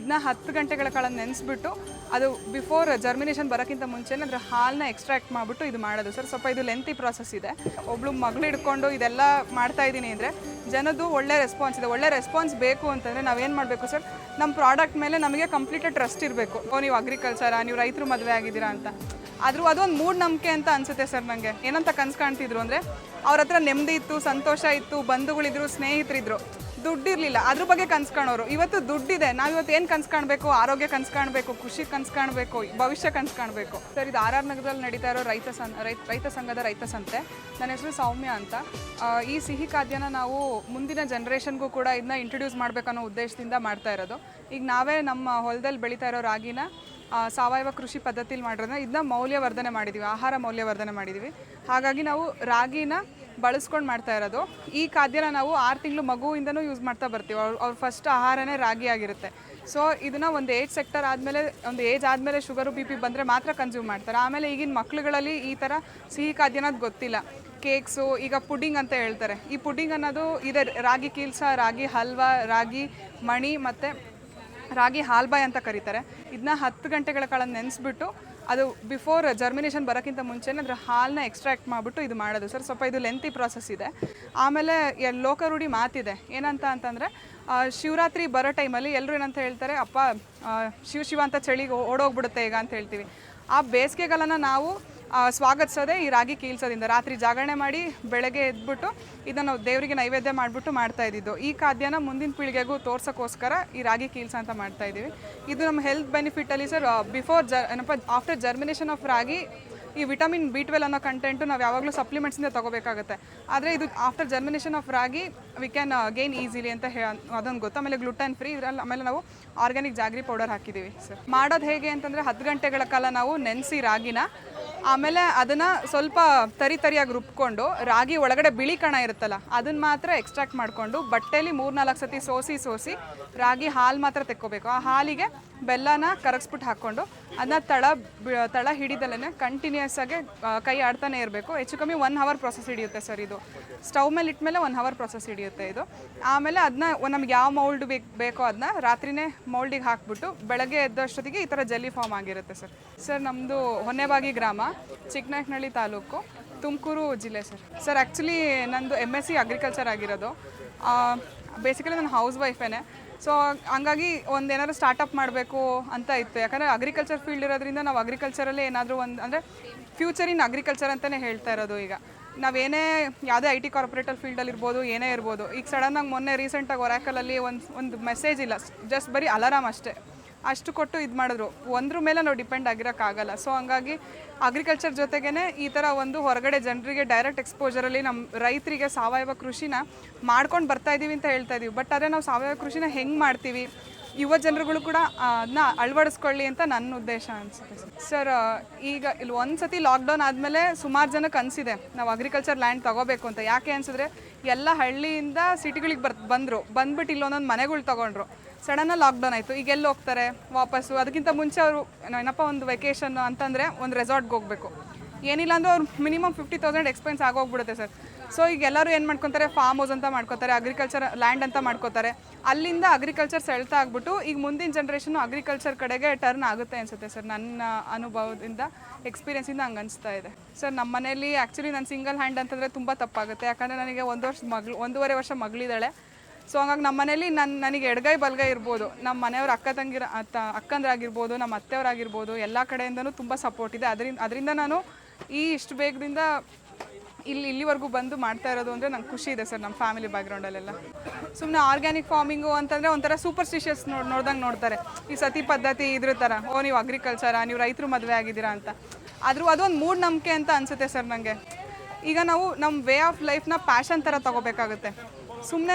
ಇದನ್ನ 10 ಗಂಟೆಗಳ ಕಾಲ ನೆನೆಸ್ಬಿಟ್ಟು ಅದು ಬಿಫೋರ್ ಜರ್ಮಿನೇಷನ್ ಬರೋಕ್ಕಿಂತ ಮುಂಚೆನೇ ಅದರ ಹಾಲನ್ನ ಎಕ್ಸ್ಟ್ರಾಕ್ಟ್ ಮಾಡಿಬಿಟ್ಟು ಇದು ಮಾಡೋದು ಸರ್. ಸ್ವಲ್ಪ ಇದು ಲೆಂತಿ ಪ್ರಾಸೆಸ್ ಇದೆ. ಒಬ್ಳು ಮಗಳು ಹಿಡ್ಕೊಂಡು ಇದೆಲ್ಲ ಮಾಡ್ತಾ ಇದ್ದೀನಿ ಅಂದರೆ ಜನದ್ದು ಒಳ್ಳೆ ರೆಸ್ಪಾನ್ಸ್ ಇದೆ. ಒಳ್ಳೆ ರೆಸ್ಪಾನ್ಸ್ ಬೇಕು ಅಂತಂದರೆ ನಾವೇನು ಮಾಡಬೇಕು ಸರ್, ನಮ್ಮ ಪ್ರಾಡಕ್ಟ್ ಮೇಲೆ ನಮಗೆ ಕಂಪ್ಲೀಟೆಡ್ ಟ್ರಸ್ಟ್ ಇರಬೇಕು. ನೀವು ಅಗ್ರಿಕಲ್ಚರಾ, ನೀವು ರೈತರು ಮದುವೆ ಆಗಿದ್ದೀರಾ ಅಂತ. ಆದರೂ ಅದೊಂದು ಮೂಢನಂಬಿಕೆ ಅಂತ ಅನಿಸುತ್ತೆ ಸರ್ ನನಗೆ. ಏನಂತ ಕನಸು ಕಾಣ್ತಿದ್ರು ಅಂದರೆ ಅವ್ರ ಹತ್ರ ನೆಮ್ಮದಿ ಇತ್ತು, ಸಂತೋಷ ಇತ್ತು, ಬಂಧುಗಳಿದ್ರು, ಸ್ನೇಹಿತರಿದ್ರು, ದುಡ್ಡಿರಲಿಲ್ಲ, ಅದ್ರ ಬಗ್ಗೆ ಕನಸು ಕಾಣೋರು. ಇವತ್ತು ದುಡ್ಡಿದೆ, ನಾವಿವತ್ತು ಏನು ಕನಸು ಕಾಣಬೇಕು? ಆರೋಗ್ಯ ಕನಸು ಕಾಣಬೇಕು, ಖುಷಿ ಕನಸು ಕಾಣಬೇಕು, ಭವಿಷ್ಯ ಕನಸು ಕಾಣಬೇಕು ಸರ್. ಇದು RR ನಗರದಲ್ಲಿ ನಡೀತಾ ಇರೋ ರೈತ ಸಂಘದ ರೈತ ಸಂತೆ. ನನ್ನ ಹೆಸರು ಸೌಮ್ಯ ಅಂತ. ಈ ಸಿಹಿ ಖಾದ್ಯನ ನಾವು ಮುಂದಿನ ಜನ್ರೇಷನ್ಗೂ ಕೂಡ ಇದನ್ನ ಇಂಟ್ರೊಡ್ಯೂಸ್ ಮಾಡಬೇಕನ್ನೋ ಉದ್ದೇಶದಿಂದ ಮಾಡ್ತಾ ಇರೋದು. ಈಗ ನಾವೇ ನಮ್ಮ ಹೊಲದಲ್ಲಿ ಬೆಳೀತಾ ಇರೋ ರಾಗಿನ ಸಾವಯವ ಕೃಷಿ ಪದ್ಧತಿಲಿ ಮಾಡಿರೋದನ್ನ ಇದನ್ನ ಮೌಲ್ಯವರ್ಧನೆ ಮಾಡಿದ್ದೀವಿ, ಆಹಾರ ಮೌಲ್ಯವರ್ಧನೆ ಮಾಡಿದ್ದೀವಿ. ಹಾಗಾಗಿ ನಾವು ರಾಗಿನ ಬಳಸ್ಕೊಂಡು ಮಾಡ್ತಾ ಇರೋದು. ಈ ಖಾದ್ಯನ ನಾವು 6 ತಿಂಗಳು ಮಗುವಿಂದನೂ ಯೂಸ್ ಮಾಡ್ತಾ ಬರ್ತೀವಿ. ಅವ್ರ ಫಸ್ಟ್ ಆಹಾರನೇ ರಾಗಿ ಆಗಿರುತ್ತೆ. ಸೊ ಇದನ್ನು ಒಂದು ಏಜ್ ಆದಮೇಲೆ ಶುಗರು BP ಬಂದರೆ ಮಾತ್ರ ಕನ್ಸ್ಯೂಮ್ ಮಾಡ್ತಾರೆ. ಆಮೇಲೆ ಈಗಿನ ಮಕ್ಳುಗಳಲ್ಲಿ ಈ ಥರ ಸಿಹಿ ಖಾದ್ಯನದು ಗೊತ್ತಿಲ್ಲ. ಕೇಕ್ಸು, ಈಗ ಪುಡ್ಡಿಂಗ್ ಅಂತ ಹೇಳ್ತಾರೆ. ಈ ಪುಡ್ಡಿಂಗ್ ಅನ್ನೋದು ಇದೆ ರಾಗಿ ಕೀಲ್ಸ, ರಾಗಿ ಹಲ್ವಾ, ರಾಗಿ ಮಣಿ ಮತ್ತು ರಾಗಿ ಹಾಲ್ಬಾಯ್ ಅಂತ ಕರೀತಾರೆ. ಇದನ್ನ 10 ಗಂಟೆಗಳ ಕಾಲ ನೆನೆಸ್ಬಿಟ್ಟು ಅದು ಬಿಫೋರ್ ಜರ್ಮಿನೇಷನ್ ಬರೋಕ್ಕಿಂತ ಮುಂಚೆನೇ ಅದರ ಹಾಲನ್ನ ಎಕ್ಸ್ಟ್ರಾಕ್ಟ್ ಮಾಡಿಬಿಟ್ಟು ಇದು ಮಾಡೋದು ಸರ್. ಸ್ವಲ್ಪ ಇದು ಲೆಂತಿ ಪ್ರಾಸೆಸ್ ಇದೆ. ಆಮೇಲೆ ಲೋಕರೂಢಿ ಮಾತಿದೆ ಏನಂತ ಅಂತಂದರೆ, ಶಿವರಾತ್ರಿ ಬರೋ ಟೈಮಲ್ಲಿ ಎಲ್ಲರೂ ಏನಂತ ಹೇಳ್ತಾರೆ, ಅಪ್ಪ ಶಿವ ಅಂತ ಚಳಿಗೆ ಓಡೋಗ್ಬಿಡುತ್ತೆ ಈಗ ಅಂತ ಹೇಳ್ತೀವಿ. ಆ ಬೇಸಿಗೆಗಾಲನ ನಾವು ಸ್ವಾಗತಿಸೋದೇ ಈ ರಾಗಿ ಕೀಲ್ಸೋದ್ರಿಂದ. ರಾತ್ರಿ ಜಾಗರಣೆ ಮಾಡಿ ಬೆಳಗ್ಗೆ ಎದ್ಬಿಟ್ಟು ಇದನ್ನು ದೇವರಿಗೆ ನೈವೇದ್ಯ ಮಾಡಿಬಿಟ್ಟು ಮಾಡ್ತಾ ಇದ್ದಿದ್ದು. ಈ ಖಾದ್ಯನ ಮುಂದಿನ ಪೀಳಿಗೆಗೂ ತೋರ್ಸೋಕ್ಕೋಸ್ಕರ ಈ ರಾಗಿ ಕೀಲ್ಸ ಅಂತ ಮಾಡ್ತಾ ಇದ್ದೀವಿ. ಇದು ನಮ್ಮ ಹೆಲ್ತ್ ಬೆನಿಫಿಟಲ್ಲಿ sir, after germination of ragi ಈ ವಿಟಮಿನ್ B12 ಅನ್ನೋ ಕಂಟೆಂಟು ನಾವು ಯಾವಾಗಲೂ ಸಪ್ಲಿಮೆಂಟ್ಸಿಂದ ತೊಗೋಬೇಕಾಗುತ್ತೆ. ಆದರೆ ಇದು after germination of ragi we can gain easily ಅಂತ ಅದೊಂದು ಗೊತ್ತು. ಆಮೇಲೆ ಗ್ಲುಟನ್ ಫ್ರೀ. ಇದರಲ್ಲಿ ಆಮೇಲೆ ನಾವು ಆರ್ಗ್ಯಾನಿಕ್ ಜಾಗ್ರಿ ಪೌಡರ್ ಹಾಕಿದ್ದೀವಿ ಸರ್. ಮಾಡೋದು ಹೇಗೆ ಅಂತಂದರೆ 10 ಗಂಟೆಗಳ ಕಾಲ ನಾವು ನೆನೆಸಿ ರಾಗಿನ, ಆಮೇಲೆ ಅದನ್ನು ಸ್ವಲ್ಪ ತರಿಯಾಗಿ ರುಬ್ಕೊಂಡು ರಾಗಿ ಒಳಗಡೆ ಬಿಳಿ ಕಣ ಇರುತ್ತಲ್ಲ ಅದನ್ನು ಮಾತ್ರ ಎಕ್ಸ್ಟ್ರಾಕ್ಟ್ ಮಾಡಿಕೊಂಡು ಬಟ್ಟೆಯಲ್ಲಿ 3-4 ಸತಿ ಸೋಸಿ ರಾಗಿ ಹಾಲು ಮಾತ್ರ ತೆಕ್ಕೋಬೇಕು. ಆ ಹಾಲಿಗೆ ಬೆಲ್ಲನ ಕರಗಿಸ್ಬಿಟ್ಟು ಹಾಕ್ಕೊಂಡು ಅದನ್ನ ತಳ ಹಿಡಿದಲ್ಲೇ ಕಂಟಿನ್ಯೂಸ್ ಆಗಿ ಕೈ ಆಡ್ತಾನೆ ಇರಬೇಕು. ಹೆಚ್ಚು ಕಮ್ಮಿ 1 ಅವರ್ ಪ್ರೊಸೆಸ್ ಹಿಡಿಯುತ್ತೆ ಸರ್. ಇದು ಸ್ಟವ್ ಮೇಲೆ ಇಟ್ಮೇಲೆ 1 ಅವರ್ ಪ್ರೊಸೆಸ್ ಹಿಡಿಯುತ್ತೆ ಇದು. ಆಮೇಲೆ ಅದನ್ನ ನಮ್ಗೆ ಯಾವ ಮೌಲ್ಡ್ ಬೇಕೋ ಅದನ್ನ ರಾತ್ರಿನೇ ಮೌಲ್ಡಿಗೆ ಹಾಕ್ಬಿಟ್ಟು ಬೆಳಗ್ಗೆ ಎದ್ದಷ್ಟೊತ್ತಿಗೆ ಈ ಥರ ಜಲ್ಲಿ ಫಾರ್ಮ್ ಆಗಿರುತ್ತೆ ಸರ್. ಸರ್ ನಮ್ಮದು ಹೊನ್ನೆಬಾಗಿ ಗ್ರಾಮ, ಚಿಕ್ಕನಾಯಕನಹಳ್ಳಿ ತಾಲೂಕು, ತುಮಕೂರು ಜಿಲ್ಲೆ ಸರ್. ಸರ್ ಆ್ಯಕ್ಚುಲಿ ನಂದು MSc ಅಗ್ರಿಕಲ್ಚರ್ ಆಗಿರೋದು. ಬೇಸಿಕಲಿ ನಾನು ಹೌಸ್ ವೈಫೇನೆ. ಸೊ ಹಂಗಾಗಿ ಏನಾದ್ರು ಸ್ಟಾರ್ಟಪ್ ಮಾಡಬೇಕು ಅಂತ ಇತ್ತು. ಯಾಕಂದರೆ ಅಗ್ರಿಕಲ್ಚರ್ ಫೀಲ್ಡ್ ಇರೋದ್ರಿಂದ ನಾವು ಅಗ್ರಿಕಲ್ಚರಲ್ಲಿ ಏನಾದರೂ ಅಂದರೆ ಫ್ಯೂಚರ್ ಇನ್ ಅಗ್ರಿಕಲ್ಚರ್ ಅಂತಲೇ ಹೇಳ್ತಾ ಇರೋದು. ಈಗ ನಾವೇನೇ ಯಾವುದೇ IT ಕಾರ್ಪೊರೇಟರ್ ಫೀಲ್ಡಲ್ಲಿ ಇರ್ಬೋದು, ಏನೇ ಇರ್ಬೋದು. ಈಗ ಸಡನ್ನಾಗಿ ಮೊನ್ನೆ ರೀಸೆಂಟಾಗಿ ಒರಾಕಲಲ್ಲಿ ಒಂದು ಮೆಸೇಜ್ ಇಲ್ಲ, ಜಸ್ಟ್ ಬರೀ ಅಲಾರಾಮ್ ಅಷ್ಟು ಕೊಟ್ಟು ಇದು ಮಾಡಿದ್ರು. ಒಂದ್ರ ಮೇಲೆ ನಾವು ಡಿಪೆಂಡ್ ಆಗಿರೋಕ್ಕಾಗಲ್ಲ. ಸೊ ಹಂಗಾಗಿ ಅಗ್ರಿಕಲ್ಚರ್ ಜೊತೆಗೇ ಈ ಥರ ಒಂದು ಹೊರಗಡೆ ಜನರಿಗೆ ಡೈರೆಕ್ಟ್ ಎಕ್ಸ್ಪೋಜರಲ್ಲಿ ನಮ್ಮ ರೈತರಿಗೆ ಸಾವಯವ ಕೃಷಿನ ಮಾಡ್ಕೊಂಡು ಬರ್ತಾಯಿದ್ದೀವಿ ಅಂತ ಹೇಳ್ತಾ ಇದ್ದೀವಿ. ಬಟ್ ಅದೇ ನಾವು ಸಾವಯವ ಕೃಷಿನ ಹೆಂಗೆ ಮಾಡ್ತೀವಿ, ಯುವ ಜನರುಗಳು ಕೂಡ ಅದನ್ನ ಅಳವಡಿಸ್ಕೊಳ್ಳಿ ಅಂತ ನನ್ನ ಉದ್ದೇಶ ಅನಿಸುತ್ತೆ ಸರ್. ಈಗ ಇಲ್ಲಿ ಒಂದು ಸತಿ ಲಾಕ್ಡೌನ್ ಆದಮೇಲೆ ಸುಮಾರು ಜನಕ್ಕೆ ಅನಿಸಿದೆ ನಾವು ಅಗ್ರಿಕಲ್ಚರ್ ಲ್ಯಾಂಡ್ ತೊಗೋಬೇಕು ಅಂತ. ಯಾಕೆ ಅನಿಸಿದ್ರೆ ಎಲ್ಲ ಹಳ್ಳಿಯಿಂದ ಸಿಟಿಗಳಿಗೆ ಬಂದ್ಬಿಟ್ಟು ಇಲ್ಲೊಂದೊಂದು ಮನೆಗಳು ತೊಗೊಂಡ್ರು. ಸಡನ್ನಾಗಿ ಲಾಕ್ಡೌನ್ ಆಯಿತು. ಈಗ ಎಲ್ಲಿ ಹೋಗ್ತಾರೆ ವಾಪಸ್ಸು? ಅದಕ್ಕಿಂತ ಮುಂಚೆ ಅವರು ಏನಪ್ಪ ಒಂದು ವೆಕೇಷನ್ ಅಂತಂದರೆ ಒಂದು ರೆಸಾರ್ಟ್ಗೆ ಹೋಗಬೇಕು. ಏನಿಲ್ಲ ಅಂದರೂ ಅವ್ರು ಮಿನಿಮಮ್ 50,000 ಎಕ್ಸ್ಪೆನ್ಸ್ ಆಗೋಗ್ಬಿಡುತ್ತೆ ಸರ್. ಸೊ ಈಗ ಎಲ್ಲರೂ ಏನು ಮಾಡ್ಕೊತಾರೆ, ಫಾರ್ಮ್ ಹೌಸ್ ಅಂತ ಮಾಡ್ಕೋತಾರೆ, ಅಗ್ರಿಕಲ್ಚರ್ ಲ್ಯಾಂಡ್ ಅಂತ ಮಾಡ್ಕೋತಾರೆ. ಅಲ್ಲಿಂದ ಅಗ್ರಿಕಲ್ಚರ್ ಸೆಳ್ತಾ ಆಗ್ಬಿಟ್ಟು ಈಗ ಮುಂದಿನ ಜನ್ರೇಷನ್ನು ಅಗ್ರಿಕಲ್ಚರ್ ಕಡೆಗೆ ಟರ್ನ್ ಆಗುತ್ತೆ ಅನಿಸುತ್ತೆ ಸರ್. ನನ್ನ ಅನುಭವದಿಂದ, ಎಕ್ಸ್ಪೀರಿಯೆನ್ಸಿಂದ ಹಂಗೆ ಅನಿಸ್ತಾ ಇದೆ ಸರ್. ನಮ್ಮ ಮನೇಲಿ ಆ್ಯಕ್ಚುಲಿ ನಾನು ಸಿಂಗಲ್ ಹ್ಯಾಂಡ್ ಅಂತಂದರೆ ತುಂಬ ತಪ್ಪಾಗುತ್ತೆ. ಯಾಕಂದರೆ ನನಗೆ 1.5 ವರ್ಷ ಮಗಳಿದ್ದಾಳೆ. ಸೊ ಹಂಗಾಗಿ ನಮ್ಮ ಮನೇಲಿ ನನಗೆ ಎಡಗೈ ಬಲಗೈ ಇರ್ಬೋದು, ನಮ್ಮ ಮನೆಯವ್ರ ಅಕ್ಕಂದ್ರಾಗಿರ್ಬೋದು, ನಮ್ಮ ಅತ್ತೆಯವರಾಗಿರ್ಬೋದು, ಎಲ್ಲ ಕಡೆಯಿಂದನೂ ತುಂಬ ಸಪೋರ್ಟ್ ಇದೆ. ಅದರಿಂದ ನಾನು ಇಷ್ಟು ಬೇಗದಿಂದ ಇಲ್ಲಿವರೆಗೂ ಬಂದು ಮಾಡ್ತಾ ಇರೋದು ಅಂದರೆ ನಂಗೆ ಖುಷಿ ಇದೆ ಸರ್. ನಮ್ಮ ಫ್ಯಾಮಿಲಿ ಬ್ಯಾಕ್ಗ್ರೌಂಡಲ್ಲೆಲ್ಲ ಸುಮ್ಮನೆ ಆರ್ಗ್ಯಾನಿಕ್ ಫಾರ್ಮಿಂಗು ಅಂತಂದರೆ ಒಂಥರ ಸೂಪರ್ಸ್ಟಿಷಿಯಸ್ ನೋಡ್ದಂಗೆ ನೋಡ್ತಾರೆ. ಈ ಸತಿ ಪದ್ಧತಿ ಇದ್ರ ಥರ, ನೀವು ಅಗ್ರಿಕಲ್ಚರಾ, ನೀವು ರೈತರು ಮದುವೆ ಆಗಿದ್ದೀರಾ ಅಂತ. ಆದರೂ ಅದೊಂದು ಮೂಢನಂಬಿಕೆ ಅಂತ ಅನಿಸುತ್ತೆ ಸರ್ ನನಗೆ. ಈಗ ನಾವು ನಮ್ಮ ವೇ ಆಫ್ ಲೈಫ್ನ ಪ್ಯಾಷನ್ ಥರ ತೊಗೋಬೇಕಾಗುತ್ತೆ. ಸುಮ್ಮನೆ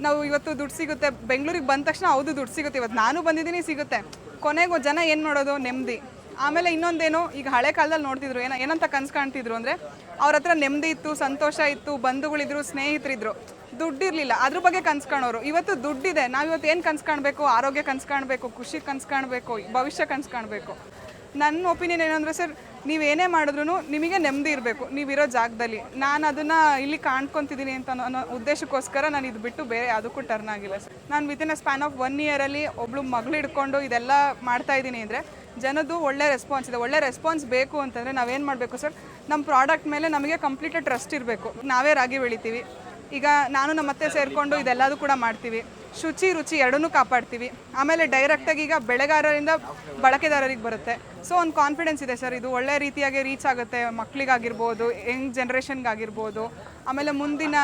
ನಾವು ಇವತ್ತು ದುಡ್ಡು ಸಿಗುತ್ತೆ, ಬೆಂಗಳೂರಿಗೆ ಬಂದ ತಕ್ಷಣ ಹೌದು ದುಡ್ಡು ಸಿಗುತ್ತೆ, ಇವತ್ತು ನಾನು ಬಂದಿದ್ದೀನಿ ಸಿಗುತ್ತೆ, ಕೊನೆಗೂ ಜನ ಏನು ನೋಡೋದು, ನೆಮ್ಮದಿ. ಆಮೇಲೆ ಇನ್ನೊಂದೇನು, ಈಗ ಹಳೆ ಕಾಲದಲ್ಲಿ ನೋಡ್ತಿದ್ರು ಏನಂತ ಕನಸು ಕಾಣ್ತಿದ್ರು ಅಂದರೆ ಅವ್ರ ಹತ್ರ ನೆಮ್ಮದಿ ಇತ್ತು, ಸಂತೋಷ ಇತ್ತು, ಬಂಧುಗಳಿದ್ರು, ಸ್ನೇಹಿತರಿದ್ರು, ದುಡ್ಡಿರಲಿಲ್ಲ, ಅದ್ರ ಬಗ್ಗೆ ಕನಸು ಕಾಣೋರು. ಇವತ್ತು ದುಡ್ಡಿದೆ, ನಾವಿವತ್ತು ಏನು ಕನಸು ಕಾಣಬೇಕು? ಆರೋಗ್ಯ ಕನಸು ಕಾಣಬೇಕು, ಖುಷಿ ಕನಸು ಕಾಣಬೇಕು, ಭವಿಷ್ಯ ಕನಸು ಕಾಣಬೇಕು. ನನ್ನ ಒಪಿನಿಯನ್ ಏನಂದರೆ ಸರ್, ನೀವೇನೇ ಮಾಡಿದ್ರು ನಿಮಗೆ ನೆಮ್ಮದಿ ಇರಬೇಕು ನೀವಿರೋ ಜಾಗದಲ್ಲಿ. ನಾನು ಅದನ್ನು ಇಲ್ಲಿ ಕಾಣ್ಕೊತಿದ್ದೀನಿ ಅಂತ ಅನ್ನೋ ಉದ್ದೇಶಕ್ಕೋಸ್ಕರ ನಾನು ಇದು ಬಿಟ್ಟು ಬೇರೆ ಯಾವುದಕ್ಕೂ ಟರ್ನ್ ಆಗಿಲ್ಲ ಸರ್. ನಾನು ವಿತಿನ್ ಅ ಸ್ಪ್ಯಾನ್ ಆಫ್ 1 ಇಯರಲ್ಲಿ ಒಬ್ಳು ಮಗಳು ಹಿಡ್ಕೊಂಡು ಇದೆಲ್ಲ ಮಾಡ್ತಾ ಇದ್ದೀನಿ ಅಂದರೆ ಜನದ್ದು ಒಳ್ಳೆ ರೆಸ್ಪಾನ್ಸ್ ಇದೆ. ಒಳ್ಳೆ ರೆಸ್ಪಾನ್ಸ್ ಬೇಕು ಅಂತಂದರೆ ನಾವೇನು ಮಾಡಬೇಕು ಸರ್, ನಮ್ಮ ಪ್ರಾಡಕ್ಟ್ ಮೇಲೆ ನಮಗೆ ಕಂಪ್ಲೀಟಾಗಿ ಟ್ರಸ್ಟ್ ಇರಬೇಕು. ನಾವೇ ರಾಗಿ ಬೆಳಿತೀವಿ, ಈಗ ನಾನು ನಮ್ಮ ಅತ್ತೆ ಸೇರಿಕೊಂಡು ಇದೆಲ್ಲದೂ ಕೂಡ ಮಾಡ್ತೀವಿ, ಶುಚಿ ರುಚಿ ಎರಡನ್ನೂ ಕಾಪಾಡ್ತೀವಿ. ಆಮೇಲೆ ಡೈರೆಕ್ಟಾಗಿ ಈಗ ಬೆಳೆಗಾರರಿಂದ ಬಳಕೆದಾರರಿಗೆ ಬರುತ್ತೆ. ಸೊ ಒಂದು ಕಾನ್ಫಿಡೆನ್ಸ್ ಇದೆ ಸರ್, ಇದು ಒಳ್ಳೆ ರೀತಿಯಾಗಿ ರೀಚ್ ಆಗುತ್ತೆ ಮಕ್ಕಳಿಗಾಗಿರ್ಬೋದು, ಯಂಗ್ ಜನ್ರೇಷನ್ಗಾಗಿರ್ಬೋದು, ಆಮೇಲೆ ಮುಂದಿನ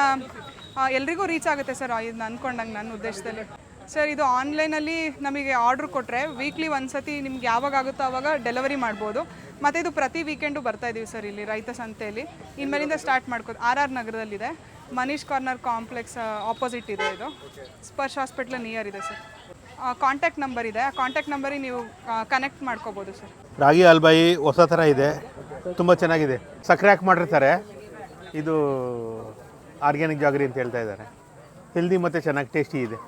ಎಲ್ರಿಗೂ ರೀಚ್ ಆಗುತ್ತೆ ಸರ್ ಇದು ಅಂದ್ಕೊಂಡಂಗೆ ನನ್ನ ಉದ್ದೇಶದಲ್ಲಿ. ಸರ್ ಇದು ಆನ್ಲೈನಲ್ಲಿ ನಮಗೆ ಆರ್ಡ್ರ್ ಕೊಟ್ಟರೆ ವೀಕ್ಲಿ ಒಂದು ಸತಿ ನಿಮ್ಗೆ ಯಾವಾಗ ಆಗುತ್ತೋ ಆವಾಗ ಡೆಲಿವರಿ ಮಾಡ್ಬೋದು. ಮತ್ತು ಇದು ಪ್ರತಿ ವೀಕೆಂಡು ಬರ್ತಾಯಿದ್ದೀವಿ ಸರ್ ಇಲ್ಲಿ ರೈತ ಸಂತೆಯಲ್ಲಿ. ಇನ್ಮೇಲಿಂದ ಸ್ಟಾರ್ಟ್ ಮಾಡ್ಕೋದು. RR ನಗರದಲ್ಲಿದೆ, ಮನೀಶ್ ಕಾರ್ನರ್ ಕಾಂಪ್ಲೆಕ್ಸ್ ಆಪೋಸಿಟ್ ಇದೆ. ಇದು ಸ್ಪರ್ಶ್ ಹಾಸ್ಪಿಟ್ಲ್ ನಿಯರ್ ಇದೆ ಸರ್. ಕಾಂಟ್ಯಾಕ್ಟ್ ನಂಬರ್ ಇದೆ, ಆ ಕಾಂಟ್ಯಾಕ್ಟ್ ನಂಬರಿಗೆ ನೀವು ಕನೆಕ್ಟ್ ಮಾಡ್ಕೋಬೋದು ಸರ್. ರಾಗಿ ಹಾಲ್ಬಾಯಿ ಹೊಸ ಥರ ಇದೆ, ತುಂಬ ಚೆನ್ನಾಗಿದೆ. ಸಕ್ಕರೆ ಹಾಕಿ ಮಾಡಿರ್ತಾರೆ. ಇದು ಆರ್ಗ್ಯಾನಿಕ್ ಜಾಗರಿ ಅಂತ ಹೇಳ್ತಾ ಇದ್ದಾರೆ. ಹೆಲ್ದಿ ಮತ್ತು ಚೆನ್ನಾಗಿ ಟೇಸ್ಟಿ ಇದೆ.